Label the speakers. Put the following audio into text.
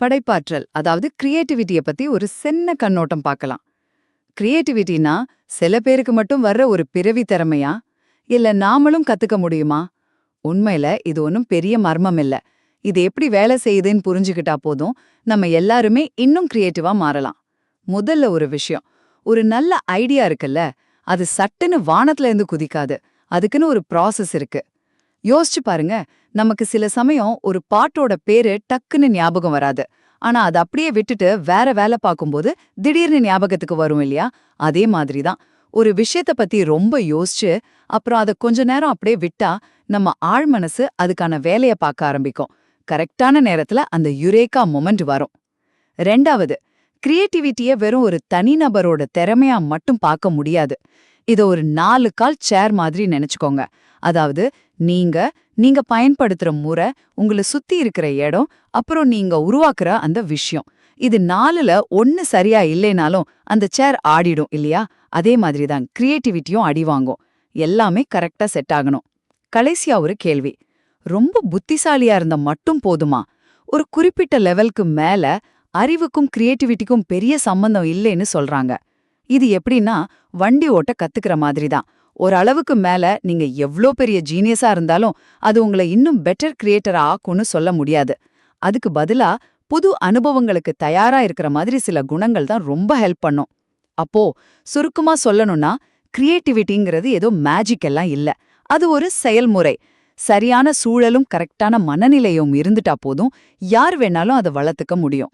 Speaker 1: படைப்பாற்றல் அதாவது கிரியேட்டிவிட்டிய பத்தி ஒரு சின்ன கண்ணோட்டம் பார்க்கலாம். கிரியேட்டிவிட்டினா சில பேருக்கு மட்டும் வர்ற ஒரு பிறவி திறமையா? இல்ல நாமளும் கத்துக்க முடியுமா? உண்மையில இது ஒன்றும் பெரிய மர்மம் இல்ல. இது எப்படி வேலை செய்யுதுன்னு புரிஞ்சுக்கிட்டா போதும், நம்ம எல்லாருமே இன்னும் கிரியேட்டிவா மாறலாம். முதல்ல ஒரு விஷயம், ஒரு நல்ல ஐடியா இருக்குல்ல, அது சட்டுன்னு வானத்துல இருந்து குதிக்காது. அதுக்குன்னு ஒரு ப்ராசஸ் இருக்கு. யோசிச்சு பாருங்க, நமக்கு சில சமயம் ஒரு பாட்டோட பேரு டக்குன்னு ஞாபகம் வராது. ஆனா அத அப்படியே விட்டுட்டு வேற வேலை பார்க்கும்போது திடீர்னு ஞாபகத்துக்கு வரும் இல்லையா? அதே மாதிரி தான். ஒரு விஷயத்த பத்தி ரொம்ப யோசிச்சு, அப்புறம் அத கொஞ்ச நேரம் அப்படியே விட்டா, நம்ம ஆழ் மனசு அதுக்கான வேலைய பார்க்க ஆரம்பிக்கும். கரெக்டான நேரத்துல அந்த யுரேகா மொமெண்ட் வரும். 2வது, கிரியேட்டிவிட்டிய வெறும் ஒரு தனிநபரோட திறமையா மட்டும் பார்க்க முடியாது. இத ஒரு 4 கால் சேர் மாதிரி நினைச்சுக்கோங்க. அதாவது நீங்க நீங்க பயன்படுத்துற முறை, உங்கள சுத்தி இருக்கிற இடம், அப்புறம் நீங்க உருவாக்குற அந்த விஷயம். இது 4ல 1 சரியா இல்லைனாலும் அந்த சேர் ஆடிடும் இல்லையா? அதே மாதிரி தான் கிரியேட்டிவிட்டியும் அடி வாங்கும். எல்லாமே கரெக்டா செட் ஆகணும். கடைசியா ஒரு கேள்வி. ரொம்ப புத்திசாலியா இருந்தா மட்டும் போதுமா? ஒரு குறிப்பிட்ட லெவலுக்கு மேல அறிவுக்கும் கிரியேட்டிவிட்டிக்கும் பெரிய சம்பந்தம் இல்லைன்னு சொல்றாங்க. இது எப்படின்னா, வண்டி ஓட்ட கத்துக்கிற மாதிரி தான். ஒரு அளவுக்கு மேல நீங்க எவ்ளோ பெரிய ஜீனியஸா இருந்தாலும், அது உங்கள இன்னும் பெட்டர் கிரியேட்டரா ஆக்கும்னு சொல்ல முடியாது. அதுக்கு பதிலா, புது அனுபவங்களுக்கு தயாரா இருக்கிற மாதிரி சில குணங்கள் தான் ரொம்ப ஹெல்ப் பண்ணும். அப்போ, சுருக்கமா சொல்லணும்னா, கிரியேட்டிவிட்டிங்கிறது ஏதோ மேஜிக் எல்லாம் இல்ல. அது ஒரு செயல்முறை. சரியான சூழலும் கரெக்டான மனநிலையும் இருந்துட்டா போதும், யார் வேணாலும் அத வளர்த்துக்க முடியும்.